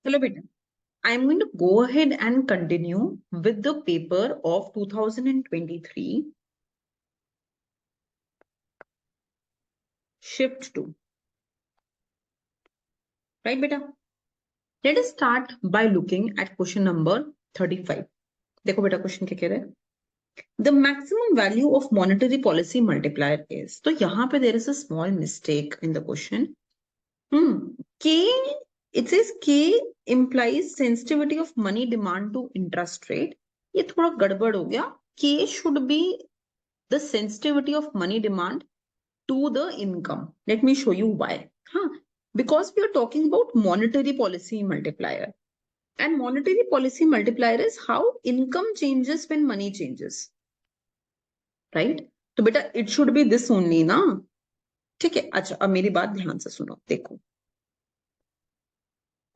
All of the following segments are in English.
चलो बेटा, I am going to go ahead and continue with the paper of 2023 shift 2. Right beta? Let us start by looking at question number 35. देखो बेटा question क्या कह रहा है? The maximum value of monetary policy multiplier is. तो यहाँ पे there is a small mistake in the question. K, it says K implies sensitivity of money demand to interest rate. ये थोड़ा गड़बड़ हो गया. K should be the sensitivity of money demand to the income. Let me show you why. Because we are talking about monetary policy multiplier. And monetary policy multiplier is how income changes when money changes. Right? तो बेटा it should be this only ना. ठीक है. अच्छा अब मेरी बात ध्यान से सुनो. देखो.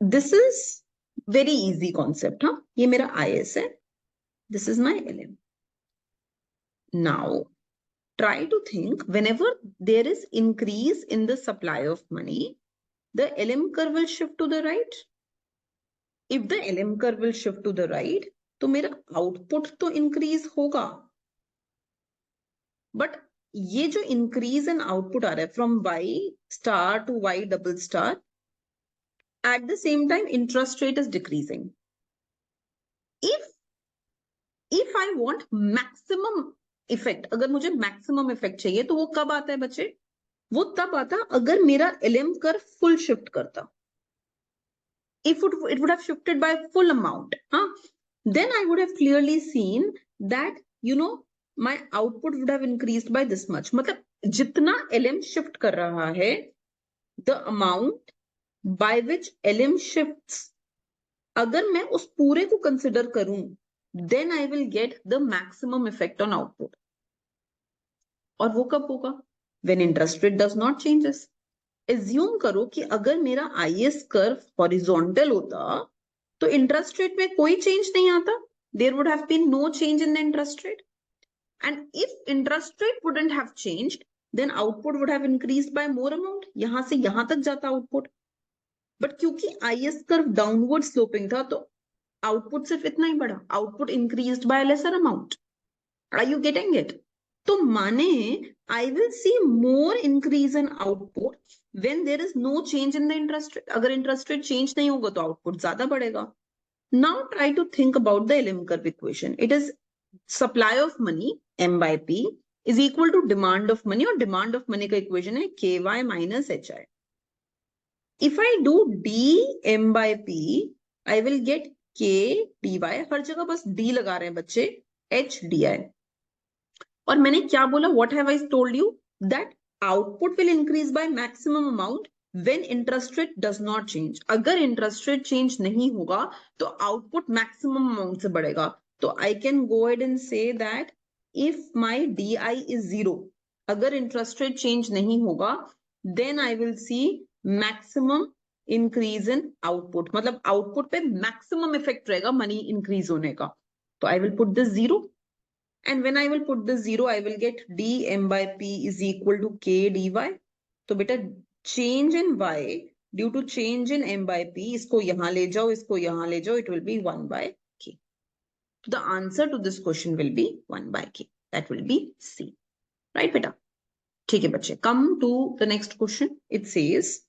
This is very easy concept. ये मेरा IS है. This is my LM. Now, try to think whenever there is increase in the supply of money, the LM curve will shift to the right. If the LM curve will shift to the right, तो मेरा output तो increase होगा. But ये जो increase in output आ रहा है from Y star to Y double star, at the same time interest rate is decreasing. If I want maximum effect, अगर मुझे maximum effect चाहिए तो वो कब आता है बच्चे? वो तब आता अगर मेरा LM curve full shift करता. If it would have shifted by full amount, then I would have clearly seen that, my output would have increased by this much. मतलब जितना LM shift कर रहा है, the amount by which LM shifts, अगर मैं उस पूरे को consider करूं, then I will get the maximum effect on output. और वो कब होगा? When interest rate does not changes. Assume करो कि अगर मेरा IS curve horizontal होता तो interest rate में कोई change नहीं आता. There would have been no change in the interest rate. And if interest rate wouldn't have changed, then output would have increased by more amount. यहाँ से यहाँ तक जाता output. But क्योंकि IS curve downward sloping था तो output सिर्फ इतना ही बढ़ा. Output increased by a lesser amount. Are you getting it? तो माने I will see more increase in output when there is no change in the interest rate. अगर interest rate change नहीं होगा तो output ज्यादा बढ़ेगा. Now try to think about the LM curve equation. It is supply of money M by P is equal to demand of money, और demand of money का equation है KY minus HI. If I do D M by P, I will get K DY. हर जगह बस D लगा रहे हैं बच्चे, H DI. और मैंने क्या बोला? What have I told you? That output will increase by maximum amount when interest rate does not change. अगर interest rate change नहीं होगा तो output maximum amount से बढ़ेगा. तो I can go ahead and say that if my DI is 0, अगर interest rate change नहीं होगा, then I will see maximum increase in output. मतलब output पे maximum effect रहेगा money increase होने का. तो I will put this 0. And when I will put this 0, I will get D M by P is equal to K dy. तो बेटा change in Y due to change in M by P, इसको यहाँ ले जाओ, इसको यहाँ ले जाओ, it will be 1 by K. So the answer to this question will be 1 by K. That will be C. Right बेटा? ठीक है बच्चे. Come to the next question. It says,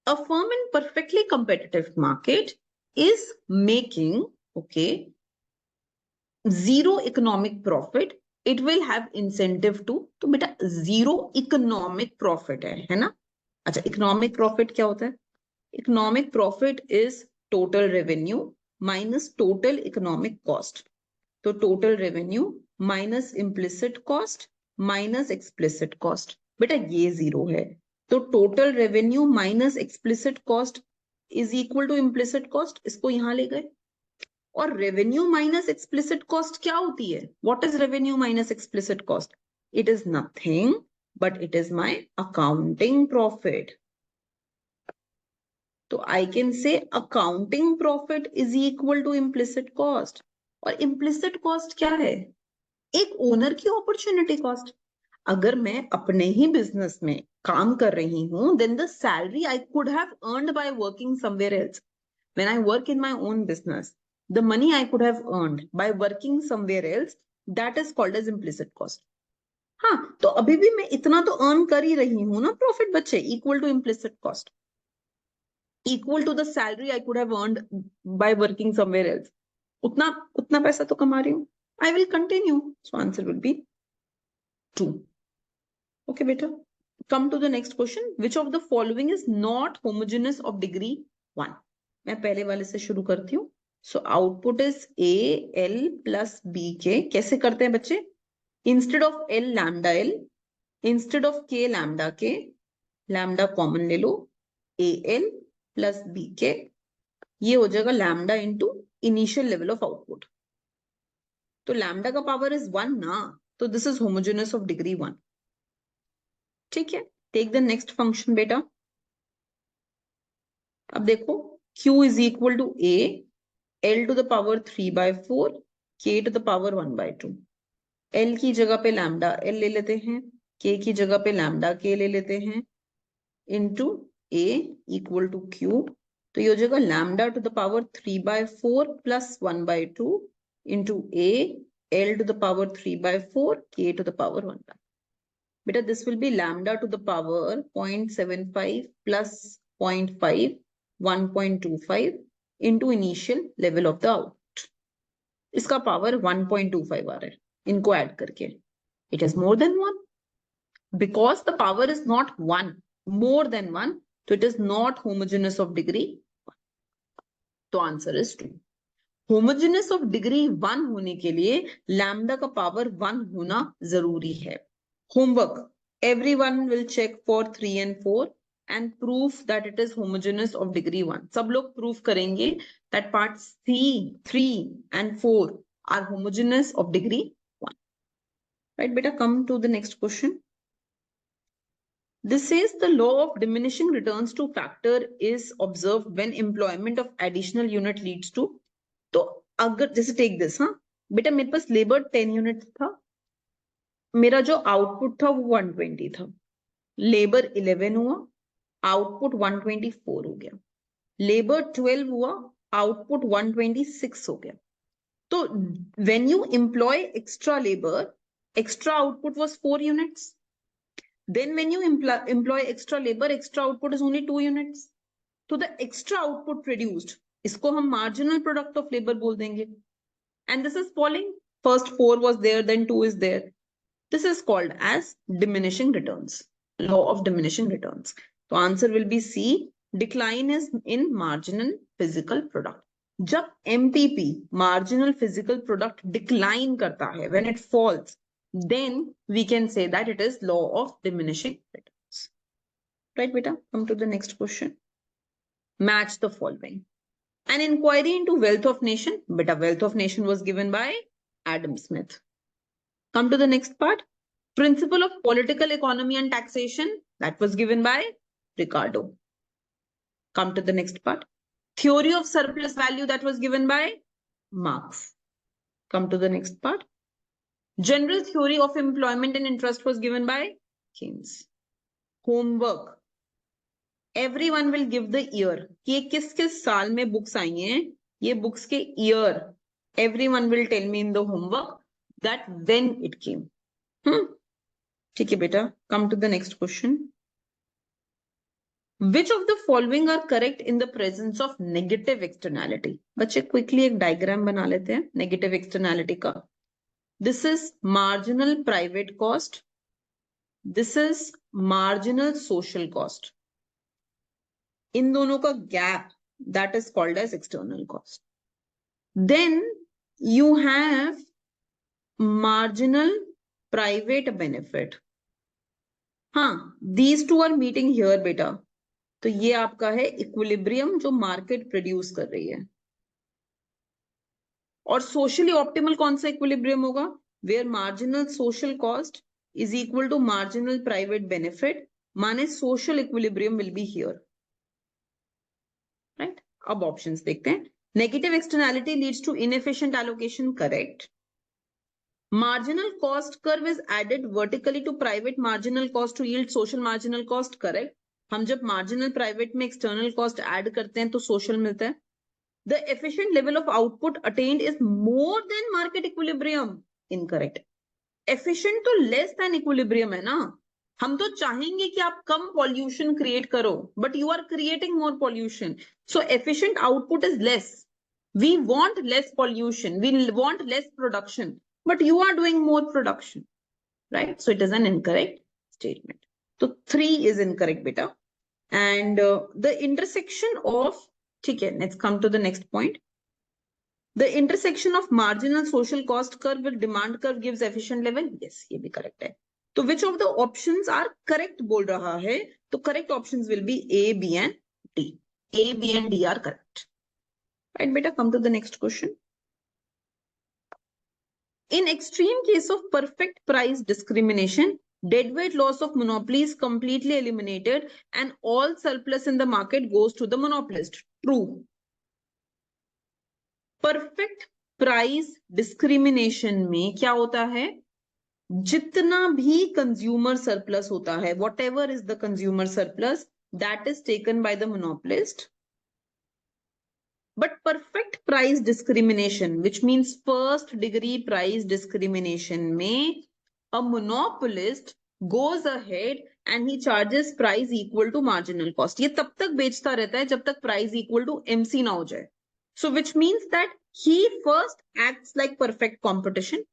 a firm in perfectly competitive market is making, zero economic profit, it will have incentive to. तो बेटा zero economic profit है ना? अच्छा, economic profit क्या होता है? Economic profit is total revenue minus total economic cost. तो total revenue minus implicit cost minus explicit cost. बेटा ये zero है. तो total revenue minus explicit cost is equal to implicit cost. इसको यहाँ ले गए. और revenue minus explicit cost क्या होती है? What is revenue minus explicit cost? It is nothing but it is my accounting profit. तो I can say accounting profit is equal to implicit cost. और implicit cost क्या है? एक owner की opportunity cost. अगर मैं अपने ही बिजनेस में काम कर रही हूं, then the salary I could have earned by working somewhere else. When I work in my own business, the money I could have earned by working somewhere else, that is called as implicit cost. हाँ, तो अभी भी मैं इतना तो earn कर ही रही हूं ना प्रॉफिट बच्चे, equal to implicit cost, equal to the salary I could have earned by working somewhere else. उतना उतना पैसा तो कमा रही हूँ. I will continue. So answer will be 2. Okay बेटा, come to the next question. Which of the following is not homogeneous of degree 1? मैं पहले वाले से शुरू करती हूँ. So output is A L plus B K. कैसे करते हैं बच्चे? Instead of L lambda L, instead of K lambda K, lambda common ले लो, A L plus B K. ये हो जाएगा lambda into initial level of output. तो lambda का power is 1 ना, तो this is homogeneous of degree 1. ठीक है, टेक द नेक्स्ट फंक्शन बेटा. अब देखो, Q is equal to A L to the power 3/4 K to the power 1/2. L की जगह पे लैम्डा L ले लेते हैं, K की जगह पे लैम्डा K ले लेते हैं, into A equal to Q. तो ये हो जाएगा lambda to the power 3/4 plus 1/2 into A L to the power 3/4 K to the power 1/2. Beta, this will be lambda to the power 0.75 plus 0.5, 1.25 into initial level of the output. इसका power 1.25 आ रहा है इनको add करके. It is more than 1. Because the power is not 1, more than 1, so it is not homogeneous of degree 1. तो answer is 2. Homogeneous of degree 1 होने के लिए lambda का power 1 होना जरूरी है. Homework. Everyone will check for 3 and 4 and prove that it is homogeneous of degree 1. सब लोग prove करेंगे that parts 3 and 4 are homogeneous of degree 1. Right, beta, come to the next question. This says the law of diminishing returns to factor is observed when employment of additional unit leads to. तो अगर जैसे take this, हाँ बेटा, मेरे पास labour 10 unit था, मेरा जो output था वो 120 था, लेबर 11 हुआ, आउटपुट 124 हो गया, लेबर 12 हुआ, आउटपुट 126 हो गया. तो when you employ extra labour, extra output was 4 units. Then when you employ extra labour, extra output is only 2 units. तो द एक्स्ट्रा आउटपुट प्रोड्यूस्ड, इसको हम मार्जिनल प्रोडक्ट ऑफ लेबर बोल देंगे. And this is following, first 4 was there, then 2 is there. This is called as diminishing returns, law of diminishing returns. So answer will be C. Decline is in marginal physical product. जब MPP, marginal physical product, decline करता है, when it falls, then we can say that it is law of diminishing returns. Right, beta? Come to the next question. Match the following. An inquiry into wealth of nation. Beta, wealth of nation was given by Adam Smith. Come to the next part. Principle of political economy and taxation, that was given by Ricardo. Come to the next part. Theory of surplus value, that was given by Marx. Come to the next part. General theory of employment and interest was given by Keynes. Homework. Everyone will give the year. कि किस किस साल में books आई हैं, ये books के year. Everyone will tell me in the homework that when it came. ठीक है बेटा, come to the next question. Which of the following are correct in the presence of negative externality? बच्चे quickly एक diagram बना लेते हैं negative externality का. This is marginal private cost. This is marginal social cost. इन दोनों का gap, that is called as external cost. Then you have marginal private benefit. हाँ, these two are meeting here बेटा. तो ये आपका है इक्विलिब्रियम जो मार्केट प्रोड्यूस कर रही है. और सोशली ऑप्टिमल कौन सा इक्विलिब्रियम होगा? Where marginal social cost is equal to marginal private benefit, माने social equilibrium will be here. Right, अब ऑप्शंस देखते हैं. Negative externality leads to inefficient allocation, correct. Marginal cost curve is added vertically to private marginal cost to yield social marginal cost. Correct. हम जब marginal private में external cost add करते हैं तो social मिलता है. The efficient level of output attained is more than market equilibrium. Incorrect. Efficient तो less than equilibrium है ना. हम तो चाहेंगे कि आप कम pollution create करो, but you are creating more pollution. So efficient output is less. We want less pollution. We want less production, but you are doing more production, right? So it is an incorrect statement. So 3 is incorrect, beta. And the intersection of, okay, let's come to the next point. The intersection of marginal social cost curve with demand curve gives efficient level. Yes, ये भी correct है. So which of the options are correct बोल रहा है? तो correct options will be A, B and D. A, B and D are correct. Right, beta, come to the next question. In extreme case of perfect price discrimination, deadweight loss of monopoly is completely eliminated and all surplus in the market goes to the monopolist. True. Perfect price discrimination में क्या होता है? जितना भी consumer surplus होता है, whatever is the consumer surplus, that is taken by the monopolist. But perfect price discrimination, which means first degree price discrimination, may a monopolist goes ahead and he charges price equal to marginal cost. ये तब तक बेचता रहता है जब तक price equal to MC ना हो जाए. So which means that he first acts like perfect competition.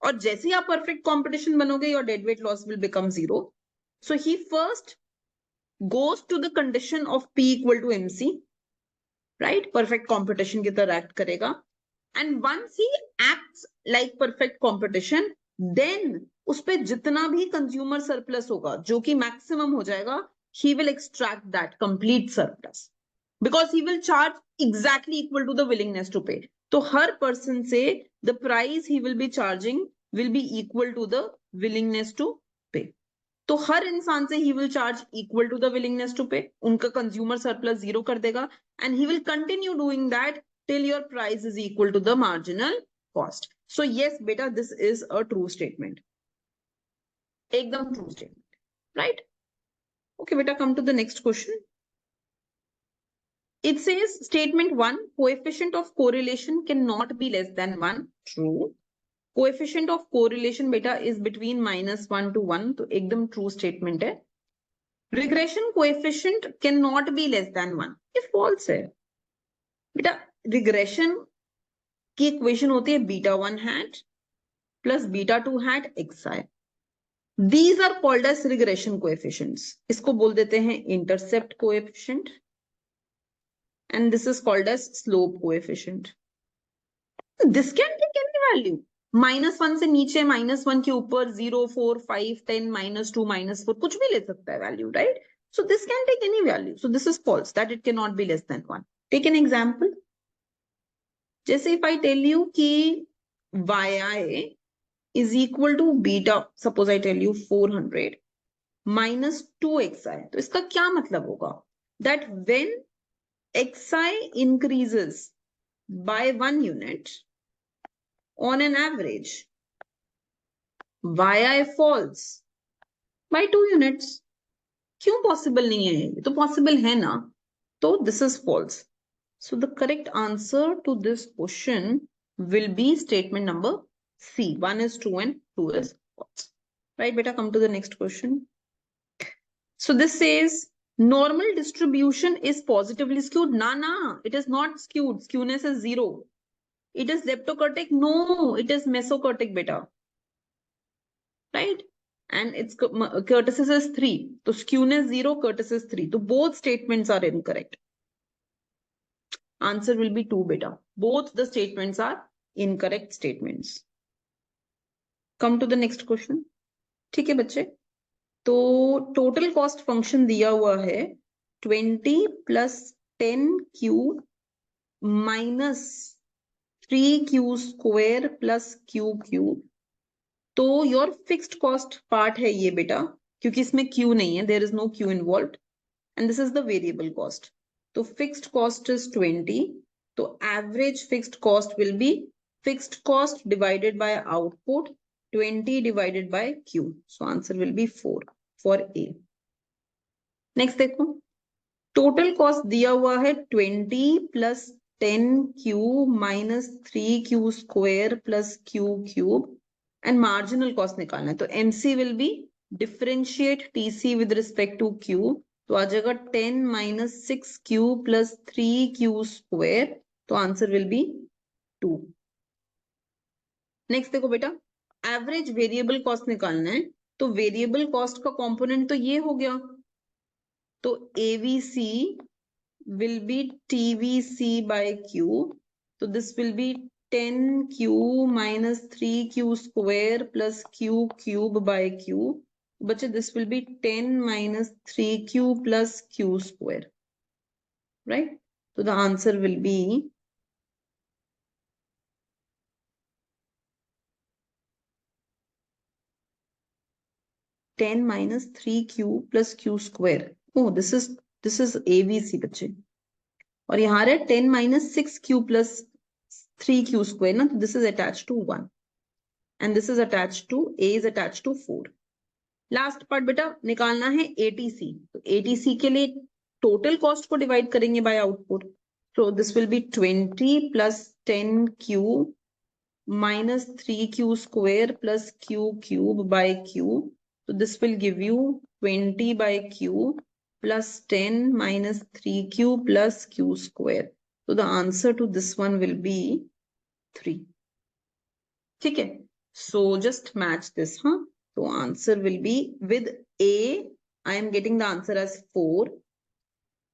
और जैसे ही आप perfect competition बनोगे, your deadweight loss will become 0. So he first goes to the condition of P equal to MC. Right? Perfect competition की तरह act करेगा. And once he acts like perfect competition, then उस पे जितना भी consumer surplus होगा, जो कि maximum हो जाएगा, he will extract that complete surplus. Because he will charge exactly equal to the willingness to pay. तो हर person से the price he will be charging will be equal to the willingness to pay. तो हर इंसान से he will charge equal to the willingness to pay. उनका consumer surplus 0 कर देगा and he will continue doing that till your price is equal to the marginal cost. So yes, beta, this is a true statement. एकदम true statement, right? Okay, beta, come to the next question. It says statement 1, coefficient of correlation cannot be less than 1. True. Coefficient of correlation beta is between -1 to 1. तो एकदम true statement है. Regression coefficient cannot be less than 1. ये false है. बेटा regression की equation होती है beta 1 hat plus beta 2 hat xi. These are called as regression coefficients. इसको बोल देते हैं intercept coefficient. And this is called as slope coefficient. This can take any value. -1 से नीचे, -1 के ऊपर, 0, 4, 5, 10, -2, -4, कुछ भी ले सकता है value, right? So this can take any value. So this is false, that it cannot be less than 1. Take an example. जैसे if I tell you कि yi is equal to beta, suppose I tell you 400 minus 2xi. तो इसका क्या मतलब होगा? That when xi increases by 1 unit, on an average, yi falls by 2 units. क्यों possible नहीं है? ये तो possible है ना? तो this is false. So the correct answer to this question will be statement number C. 1 is true and 2 is false. Right, beta, come to the next question. So this says normal distribution is positively skewed. Na, it is not skewed. Skewness is 0. It is leptokurtic. No, it is mesokurtic, beta. Right? And its kurtosis is 3. So skewness 0, kurtosis 3. So both statements are incorrect. Answer will be 2, beta. Both the statements are incorrect statements. Come to the next question. ठीक है बच्चे, तो total cost function दिया हुआ है 20 plus 10q minus 3q square plus q cube. तो your fixed cost part है ये बेटा, क्योंकि इसमें q नहीं है, there is no q involved, and this is the variable cost. तो fixed cost is 20. तो average fixed cost will be Fixed cost divided by output, 20 divided by Q. So answer will be 4 for A. Next देखो, total cost दिया हुआ है 20 plus 10Q minus 3Q square plus Q cube and marginal cost निकालना है. तो MC will be differentiate TC with respect to Q. तो आ जाएगा 10 minus 6Q plus 3Q square. तो आंसर will be 2. नेक्स्ट देखो बेटा, एवरेज वेरिएबल कॉस्ट निकालना है. तो वेरिएबल कॉस्ट का कंपोनेंट तो ये हो गया, तो AVC will be TVC by Q. तो this will be 10Q minus 3Q square plus Q cube by Q. बच्चे this will B 10 minus 3Q plus Q square, right? So the answer will be 10 minus 3Q plus Q square. Oh, this is ABC बच्चे. और यहाँ है 10 minus 6Q plus 3Q square ना, तो this is attached to 1 and this is attached to A is attached to 4. Last part बेटा निकालना है ATC. तो ATC के लिए टोटल कॉस्ट को डिवाइड करेंगे by output. So this will be 20 plus 10Q minus 3Q square plus Q cube by Q. So this will give you 20 by Q plus 10 minus 3Q plus Q square. So the answer to this one will be 3. ठीक है. So just match this, huh? So answer will be with A, I am getting the answer as 4.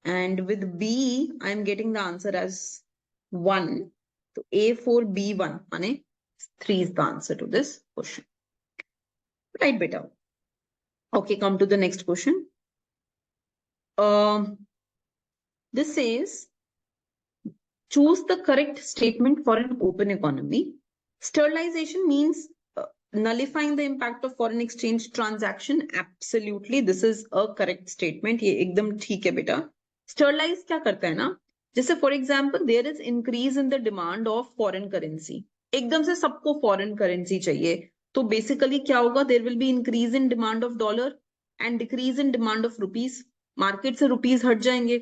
And with B, I am getting the answer as 1. So A4, B1, माने 3 is the answer to this question. Right, beta. Okay, come to the next question. This says, choose the correct statement for an open economy. Sterilization means nullifying the impact of foreign exchange transaction. Absolutely, this is a correct statement. ये एकदम ठीक है बेटा. Sterilize क्या करता है ना, जैसे for example there is increase in the demand of foreign currency. एकदम से सबको फॉरेन करेंसी चाहिए, तो बेसिकली क्या होगा, there will be increase in demand of dollar and decrease in demand of rupees. Market से रुपीज हट जाएंगे,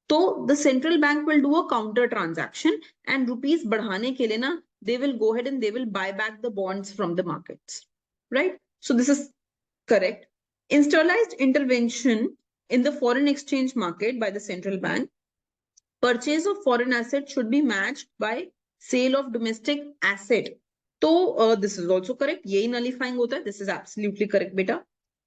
तो the central bank will do a counter transaction and rupees बढ़ाने के लिए ना they will go ahead and they will buy back the bonds from the markets, right? So this is correct. In sterilized intervention in the foreign exchange market by the central bank, purchase of foreign assets should be matched by sale of domestic asset. So this is also correct. Yehi nullifying hota hai. This is absolutely correct beta.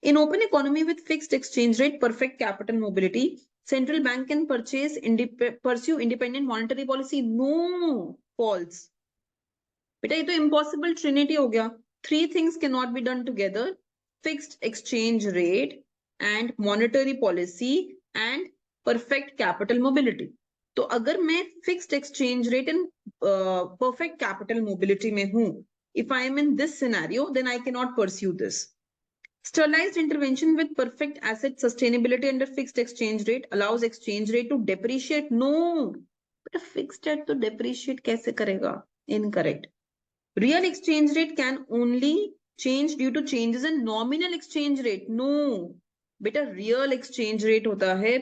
In open economy with fixed exchange rate, perfect capital mobility, central bank can pursue independent monetary policy. No, false. बेटा ये तो impossible Trinity हो गया. 3 things cannot be done together: fixed exchange rate and monetary policy and perfect capital mobility. तो अगर मैं fixed exchange rate and perfect capital mobility में हूं, if I am in this scenario, then I cannot pursue this. Sterilized intervention with perfect asset sustainability under fixed exchange rate allows exchange rate to depreciate. No, but fixed rate तो depreciate कैसे करेगा? Incorrect. Real exchange rate can only change due to changes in nominal exchange rate. No, बेटा real exchange rate होता है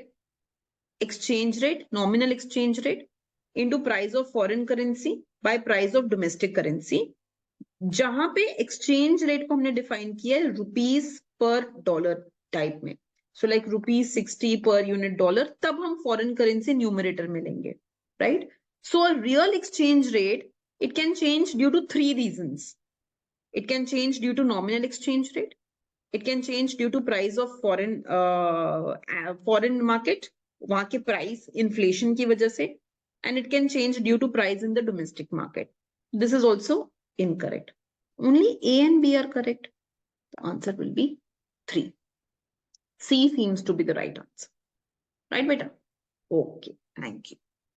exchange rate, nominal exchange rate into price of foreign currency by price of domestic currency. जहां पे exchange rate को हमने define किया है rupees per dollar type में. So like rupees 60 per unit dollar, तब हम foreign currency numerator में लेंगे, right? So a real exchange rate, it can change due to 3 reasons. It can change due to nominal exchange rate. It can change due to price of foreign market, वहां के price inflation की वजह से, and it can change due to price in the domestic market. This is also incorrect. Only A and B are correct. The answer will be 3. C seems to be the right answer. Right, beta? Okay, thank you.